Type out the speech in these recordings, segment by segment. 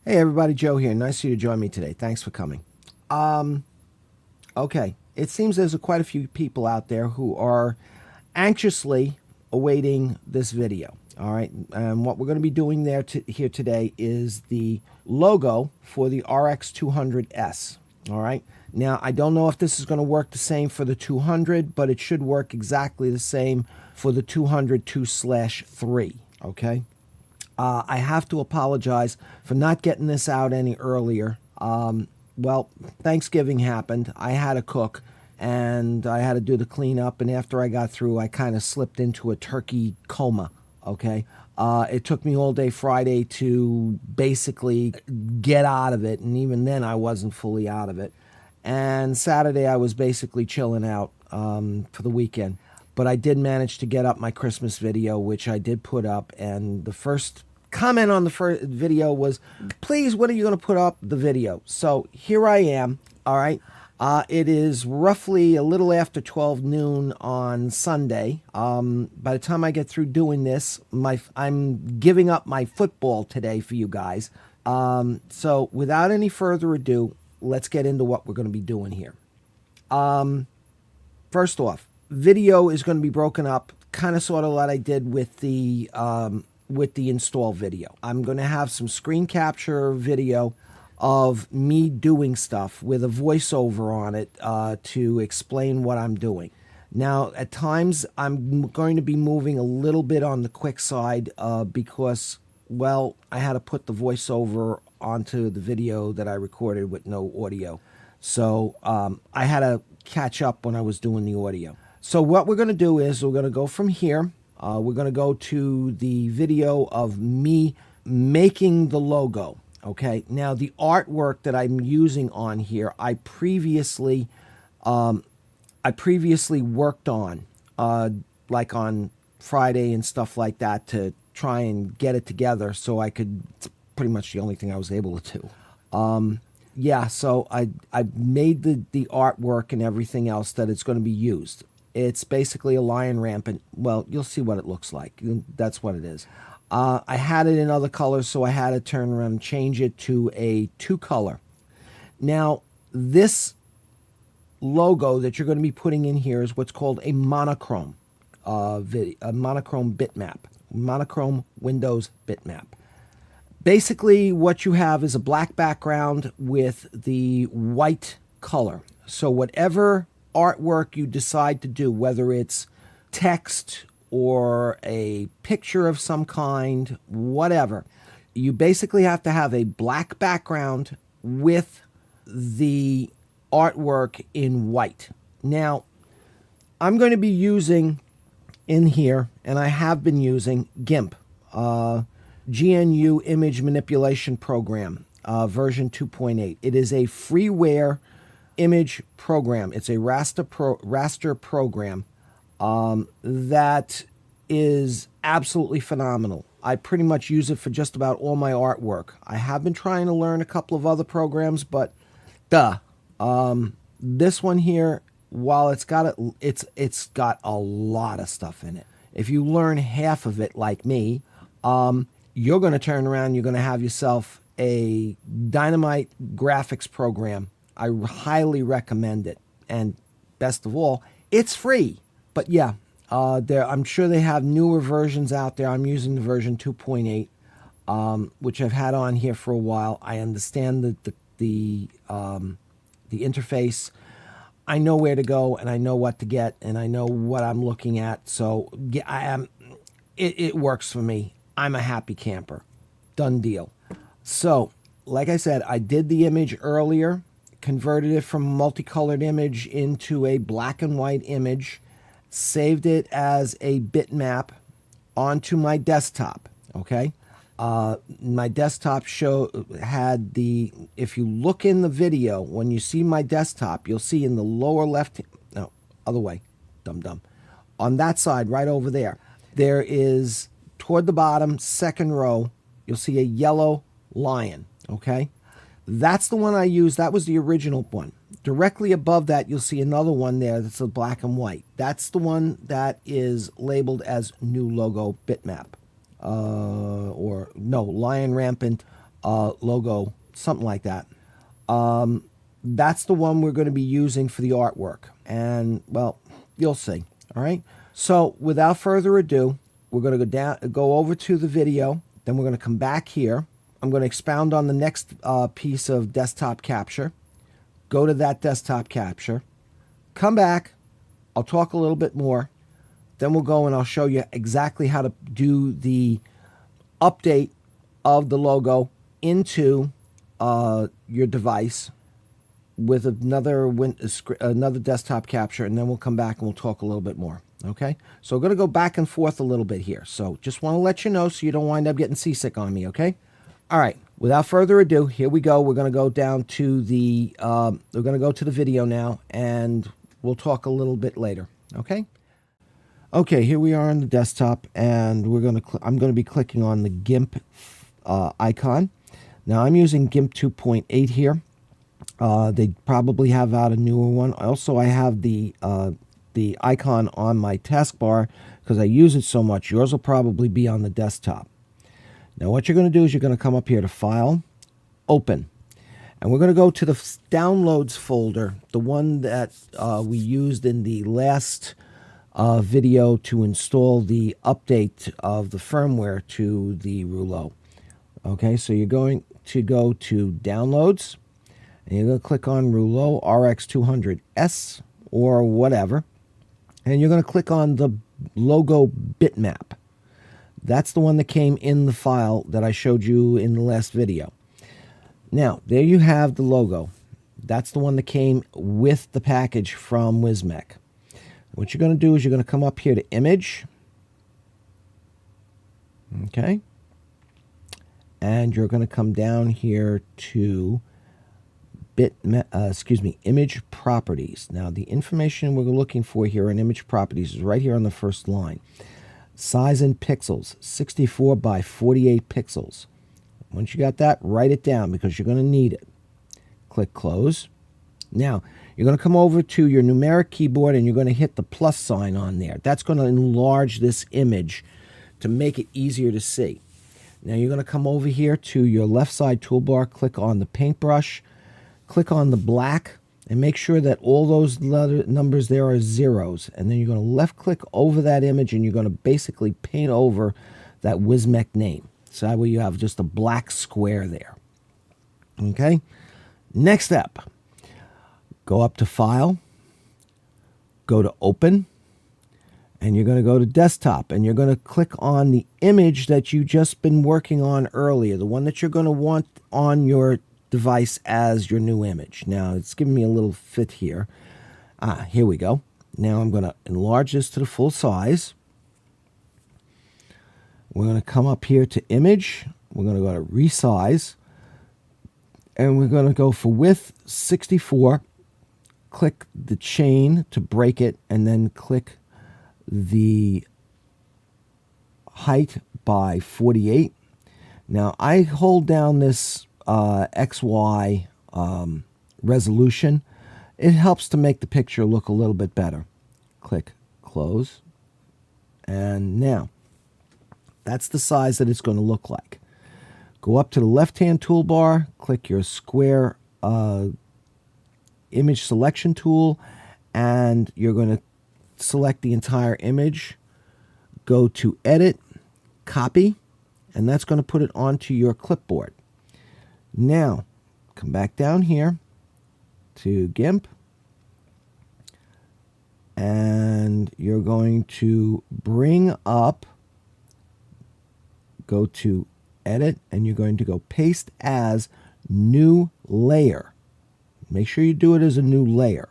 Hey everybody, Joe here. Nice of you to join me today. Thanks for coming. Okay, it seems there's quite a few people out there who are anxiously awaiting this video. All right, and what we're going to be doing here today is the logo for the RX200S. All right, now I don't know if this is going to work the same for the 200, but it should work exactly the same for the 200 2/3. Okay. I have to apologize for not getting this out any earlier. Well, Thanksgiving happened. I had to cook, and I had to do the cleanup. And after I got through, I kind of slipped into a turkey coma, okay? It took me all day Friday to basically get out of it, and even then I wasn't fully out of it. And Saturday I was basically chilling out for the weekend. But I did manage to get up my Christmas video, which I did put up, and the first comment on the first video was, please, when are you going to put up the video? So here I am. All right. It is roughly a little after 12 noon on Sunday. By the time I get through doing this, I'm giving up my football today for you guys. So without any further ado, let's get into what we're going to be doing here. First off, video is going to be broken up kind of sort of like I did with the install video. I'm going to have some screen capture video of me doing stuff with a voiceover on it to explain what I'm doing. Now, at times, I'm going to be moving a little bit on the quick side because, well, I had to put the voiceover onto the video that I recorded with no audio. So I had to catch up when I was doing the audio. So what we're going to do is we're going to go from here. We're going to go to the video of me making the logo. Okay. Now the artwork that I'm using on here, I previously worked on, like on Friday and stuff like that, to try and get it together so I could. It's pretty much the only thing I was able to do. Yeah. So I made the artwork and everything else that it's going to be used. It's basically a lion rampant. Well, you'll see what it looks like. That's what it is. I had it in other colors, so I had to turn around and change it to a 2-color. Now, this logo that you're going to be putting in here is what's called a monochrome, a monochrome bitmap, monochrome Windows bitmap. Basically, what you have is a black background with the white color. So whatever artwork you decide to do, whether it's text or a picture of some kind, whatever, you basically have to have a black background with the artwork in white. Now, I'm going to be using in here, and I have been using GIMP, GNU Image Manipulation Program, version 2.8. It is a freeware image program. It's a raster program that is absolutely phenomenal. I pretty much use it for just about all my artwork. I have been trying to learn a couple of other programs, but this one here, while it's got a lot of stuff in it. If you learn half of it like me, you're going to turn around, you're going to have yourself a dynamite graphics program. I highly recommend it. And best of all, it's free. But yeah, I'm sure they have newer versions out there. I'm using the version 2.8, which I've had on here for a while. I understand the interface. I know where to go, and I know what to get, and I know what I'm looking at. So yeah, it works for me. I'm a happy camper. Done deal. So, like I said, I did the image earlier, converted it from a multicolored image into a black and white image, saved it as a bitmap onto my desktop. Okay. My desktop had if you look in the video, when you see my desktop, you'll see in the lower left, no, other way, dum-dum. On that side, right over there, there is, toward the bottom, second row, you'll see a yellow lion. Okay. That's the one I used. That was the original one. Directly above that, you'll see another one there that's a black and white. That's the one that is labeled as new logo bitmap. Or no, lion rampant logo, something like that. That's the one we're going to be using for the artwork. And, well, you'll see. All right. So without further ado, we're going to go over to the video. Then we're going to come back here. I'm going to expound on the next piece of desktop capture. Go to that desktop capture. Come back. I'll talk a little bit more. Then we'll go and I'll show you exactly how to do the update of the logo into your device with another desktop capture, and then we'll come back and we'll talk a little bit more. Okay, so we're going to go back and forth a little bit here. So just want to let you know so you don't wind up getting seasick on me. Okay. All right. Without further ado, here we go. We're going to go down to the we're going to go to the video now, and we'll talk a little bit later. Okay. Okay. Here we are on the desktop, and I'm going to be clicking on the GIMP icon. Now I'm using GIMP 2.8 here. They probably have out a newer one. Also, I have the icon on my taskbar because I use it so much. Yours will probably be on the desktop. Now, what you're going to do is you're going to come up here to File, Open. And we're going to go to the Downloads folder, the one that we used in the last video to install the update of the firmware to the Reuleaux. Okay, so you're going to go to Downloads, and you're going to click on Reuleaux RX200S or whatever, and you're going to click on the logo bitmap. That's the one that came in the file that I showed you in the last video. Now, there you have the logo. That's the one that came with the package from Wismec. What you're going to do is you're going to come up here to Image. Okay. And you're going to come down here to Image Properties. Now, the information we're looking for here in Image Properties is right here on the first line. Size in pixels, 64 by 48 pixels. Once you got that, write it down because you're going to need it. Click Close. Now, you're going to come over to your numeric keyboard and you're going to hit the plus sign on there. That's going to enlarge this image to make it easier to see. Now, you're going to come over here to your left side toolbar, click on the paintbrush, click on the black, and make sure that all those numbers there are zeros. And then you're going to left click over that image and you're going to basically paint over that Wismec name. So that way you have just a black square there. Okay. Next step, go up to File, go to Open, and you're going to go to Desktop, and you're going to click on the image that you just been working on earlier, the one that you're going to want on your device as your new image. Now, it's giving me a little fit here. Here we go. Now I'm going to enlarge this to the full size. We're going to come up here to Image. We're going to go to Resize. And we're going to go for width 64. Click the chain to break it, and then click the height by 48. Now, I hold down this XY resolution. It helps to make the picture look a little bit better. Click Close. And now, that's the size that it's going to look like. Go up to the left-hand toolbar, click your square image selection tool, and you're going to select the entire image. Go to Edit, Copy, and that's going to put it onto your clipboard. Now, come back down here to GIMP, and you're going to bring up, go to Edit, and you're going to go Paste as New Layer. Make sure you do it as a new layer.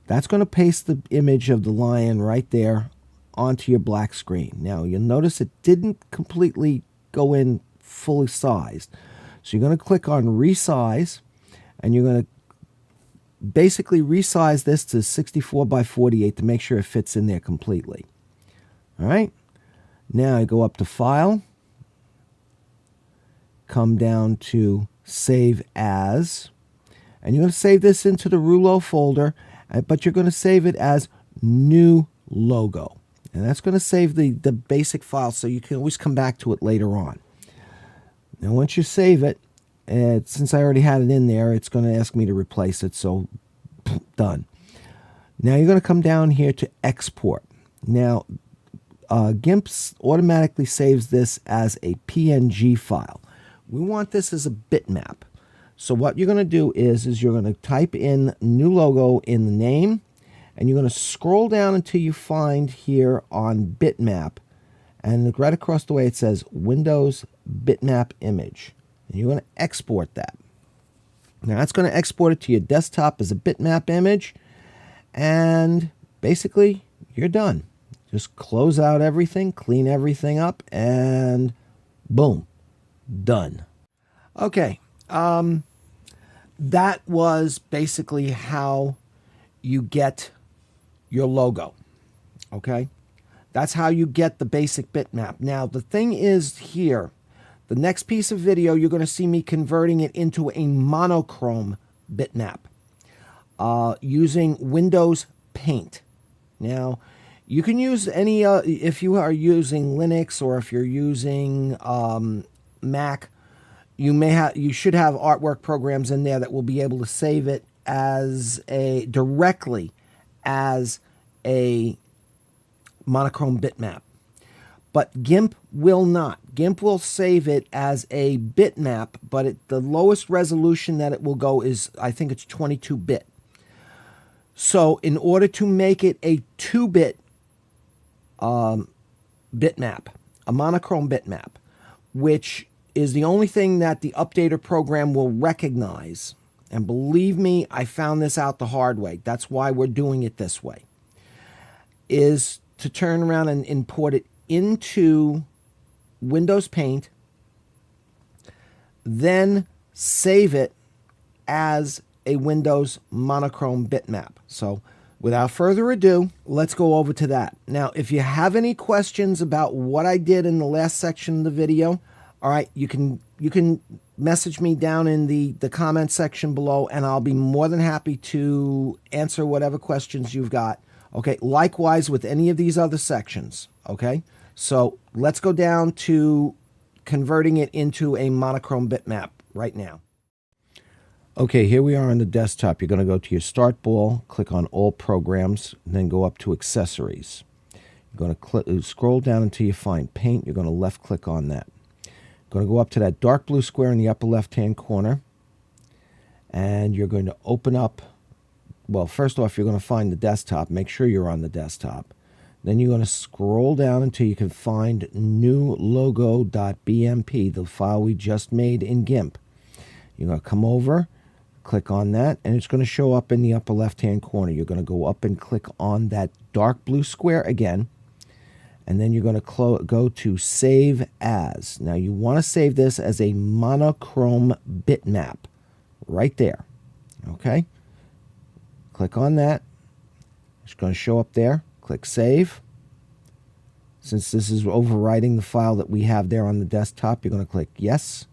That's going to paste the image of the lion right there onto your black screen. Now, you'll notice it didn't completely go in fully sized. So you're going to click on Resize, and you're going to basically resize this to 64 by 48 to make sure it fits in there completely. All right. Now I go up to File, come down to Save As, and you're going to save this into the Reuleaux folder, but you're going to save it as New Logo. And that's going to save the basic file, so you can always come back to it later on. Now once you save it, since I already had it in there, it's going to ask me to replace it, so done. Now you're going to come down here to export. Now GIMP automatically saves this as a PNG file. We want this as a bitmap. So what you're going to do is you're going to type in new logo in the name, and you're going to scroll down until you find here on bitmap, and look right across the way it says Windows bitmap image. And you're going to export that. Now that's going to export it to your desktop as a bitmap image, and basically you're done. Just close out everything, clean everything up, and boom, done. Okay, that was basically how you get your logo. Okay, that's how you get the basic bitmap. Now the thing is here, the next piece of video, you're going to see me converting it into a monochrome bitmap using Windows Paint. Now, you can use any, if you are using Linux or if you're using Mac, you should have artwork programs in there that will be able to save it as directly as a monochrome bitmap. But GIMP will not. GIMP will save it as a bitmap, but the lowest resolution that it will go is, I think it's 22-bit. So in order to make it a 2-bit bitmap, a monochrome bitmap, which is the only thing that the updater program will recognize, and believe me, I found this out the hard way. That's why we're doing it this way, is to turn around and import it into Windows Paint, then save it as a Windows monochrome bitmap. So without further ado, let's go over to that. Now, if you have any questions about what I did in the last section of the video, all right, you can message me down in the comment section below, and I'll be more than happy to answer whatever questions you've got. Okay, likewise with any of these other sections. Okay, so let's go down to converting it into a monochrome bitmap right now. Okay, here we are on the desktop. You're going to go to your start ball, click on all programs, and then go up to accessories. You're going to scroll down until you find paint. You're going to left click on that. You're going to go up to that dark blue square in the upper left hand corner, and you're going to open up, well, first off, you're going to find the desktop. Make sure you're on the desktop. Then you're going to scroll down until you can find new logo.bmp, the file we just made in GIMP. You're going to come over, click on that, and it's going to show up in the upper left-hand corner. You're going to go up and click on that dark blue square again, and then you're going to go to Save As. Now, you want to save this as a monochrome bitmap right there, okay? Click on that. It's going to show up there. Click Save. Since this is overwriting the file that we have there on the desktop, you're going to click Yes.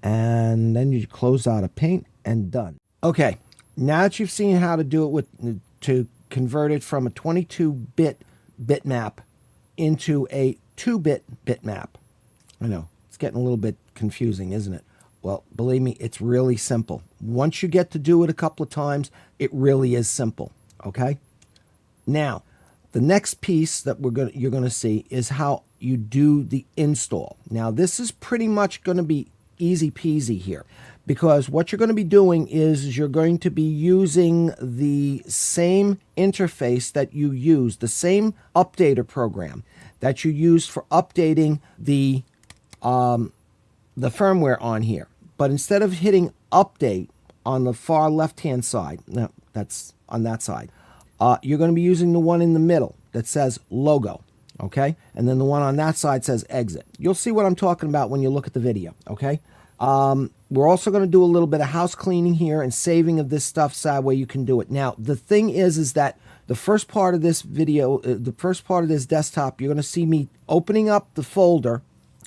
And then you close out of Paint and done. Okay, now that you've seen how to do it to convert it from a 22-bit bitmap into a 2-bit bitmap. I know, it's getting a little bit confusing, isn't it? Well, believe me, it's really simple. Once you get to do it a couple of times, it really is simple, okay? Now, the next piece that you're going to see is how you do the install. Now, this is pretty much going to be easy peasy here, because what you're going to be doing is you're going to be using the same interface that you use, the same updater program that you used for updating the firmware on here. But instead of hitting update on the far left-hand side, no, that's on that side, you're going to be using the one in the middle that says logo, okay? And then the one on that side says exit. You'll see what I'm talking about when you look at the video, okay? We're also going to do a little bit of house cleaning here and saving of this stuff so that way you can do it. Now, the thing is that the first part of this video, the first part of this desktop, you're going to see me opening up the folder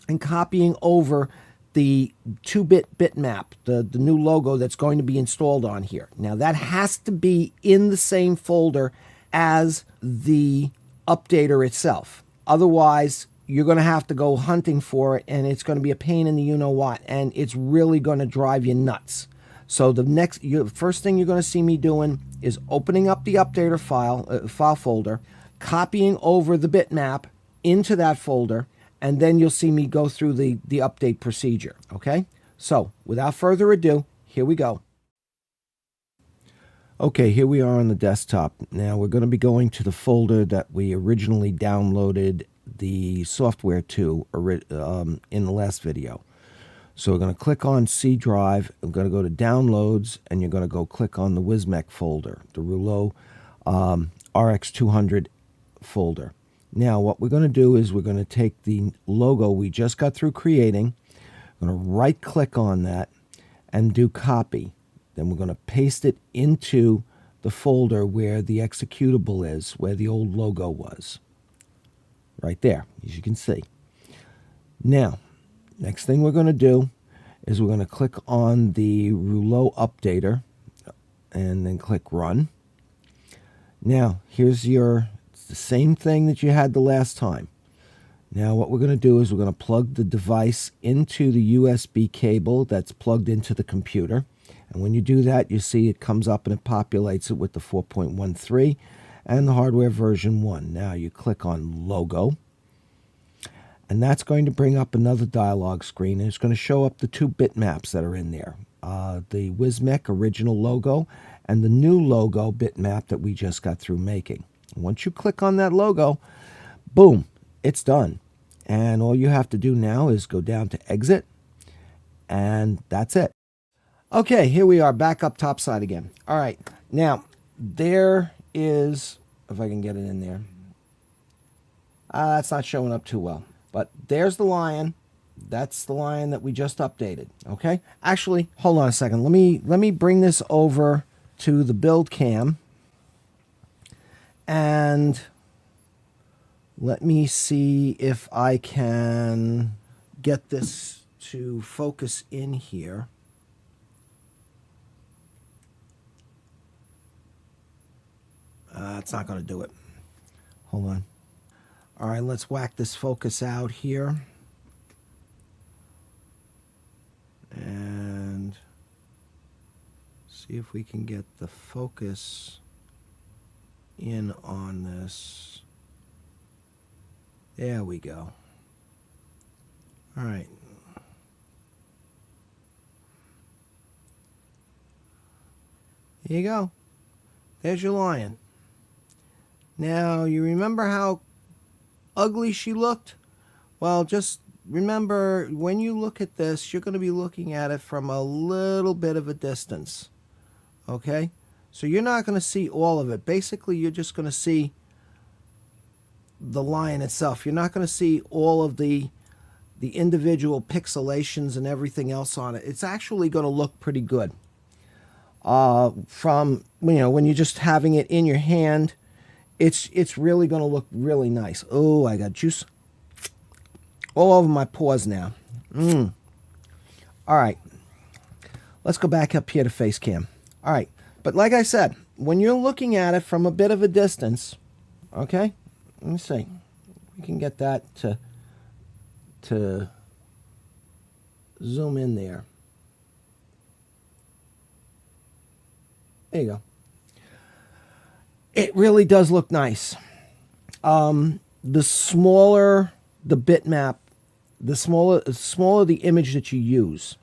and copying over the 2-bit bitmap, the new logo that's going to be installed on here. Now, that has to be in the same folder as the updater itself. Otherwise, you're going to have to go hunting for it, and it's going to be a pain in the you-know-what, and it's really going to drive you nuts. So the first thing you're going to see me doing is opening up the updater file folder, copying over the bitmap into that folder, and then you'll see me go through the update procedure, okay? So without further ado, here we go. Okay, here we are on the desktop. Now we're going to be going to the folder that we originally downloaded the software to in the last video. So we're going to click on C drive. I'm going to go to downloads, and you're going to go click on the Wismec folder, the Reuleaux RX200 folder. Now what we're going to do is we're going to take the logo we just got through creating. I'm going to right click on that and do copy. Then we're going to paste it into the folder where the executable is, where the old logo was. Right there, as you can see. Now, next thing we're going to do is we're going to click on the Reuleaux updater and then click run. Now, it's the same thing that you had the last time. Now what we're going to do is we're going to plug the device into the USB cable that's plugged into the computer. And when you do that, you see it comes up and it populates it with the 4.13 and the hardware version 1. Now you click on logo, and that's going to bring up another dialog screen, and it's going to show up the two bitmaps that are in there. The Wismec original logo and the new logo bitmap that we just got through making. Once you click on that logo, boom, it's done. And all you have to do now is go down to exit, and that's it. Okay, here we are back up top side again. All right, now there is, if I can get it in there, that's not showing up too well, but there's the lion. That's the lion that we just updated. Okay, actually, hold on a second. Let me bring this over to the build cam, and let me see if I can get this to focus in here. It's not going to do it. Hold on. All right, let's whack this focus out here. And see if we can get the focus in on this. There we go. All right. Here you go. There's your lion. Now, you remember how ugly she looked? Well, just remember, when you look at this, you're going to be looking at it from a little bit of a distance. Okay? So you're not going to see all of it. Basically, you're just going to see the lion itself. You're not going to see all of the individual pixelations and everything else on it. It's actually going to look pretty good. From, when you're just having it in your hand, it's really going to look really nice. Oh, I got juice all over my paws now. All right. Let's go back up here to face cam. All right. But like I said, when you're looking at it from a bit of a distance, okay, let me see. We can get that to zoom in there. There you go. It really does look nice. The smaller the bitmap, the smaller the image that you use.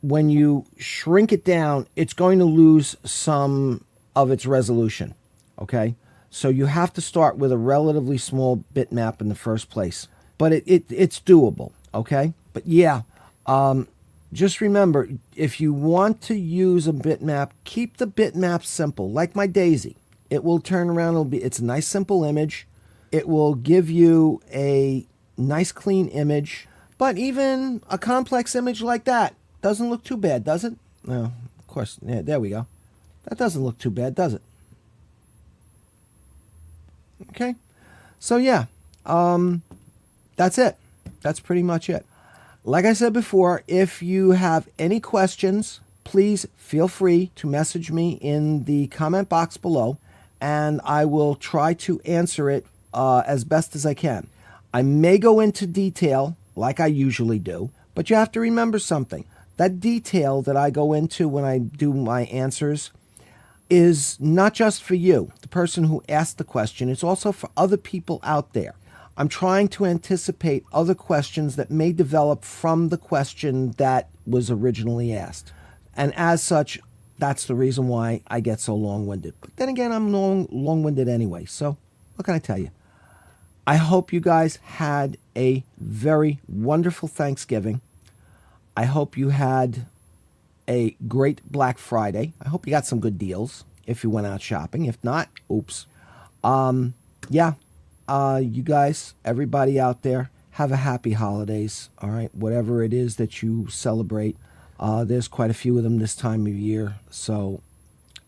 When you shrink it down, it's going to lose some of its resolution. Okay? So you have to start with a relatively small bitmap in the first place. But it's doable. Okay? But yeah, just remember, if you want to use a bitmap, keep the bitmap simple, like my daisy. It will turn around, it's a nice simple image. It will give you a nice clean image. But even a complex image like that doesn't look too bad, does it? No, of course, yeah, there we go. That doesn't look too bad, does it? Okay, so yeah, that's it. That's pretty much it. Like I said before, if you have any questions, please feel free to message me in the comment box below, and I will try to answer it as best as I can. I may go into detail like I usually do, but you have to remember something. That detail that I go into when I do my answers is not just for you, the person who asked the question. It's also for other people out there. I'm trying to anticipate other questions that may develop from the question that was originally asked. And as such, that's the reason why I get so long-winded. But then again, I'm long-winded anyway. So what can I tell you? I hope you guys had a very wonderful Thanksgiving. I hope you had a great Black Friday. I hope you got some good deals if you went out shopping. If not, oops. You guys, everybody out there, have a happy holidays, all right? Whatever it is that you celebrate. There's quite a few of them this time of year, so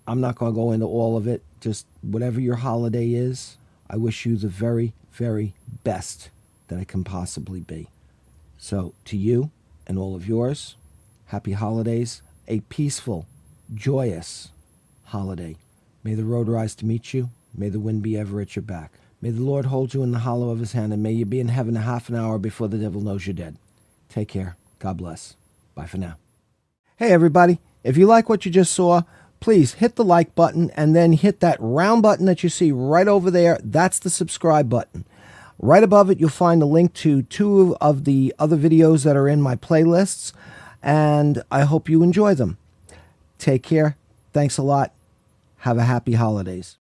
I'm not going to go into all of it. Just whatever your holiday is, I wish you the very, very best that it can possibly be. So to you and all of yours, happy holidays, a peaceful, joyous holiday. May the road rise to meet you. May the wind be ever at your back. May the Lord hold you in the hollow of his hand, and may you be in heaven a half an hour before the devil knows you're dead. Take care. God bless. Bye for now. Hey, everybody. If you like what you just saw, please hit the like button and then hit that round button that you see right over there. That's the subscribe button. Right above it, you'll find a link to 2 of the other videos that are in my playlists, and I hope you enjoy them. Take care. Thanks a lot. Have a happy holidays.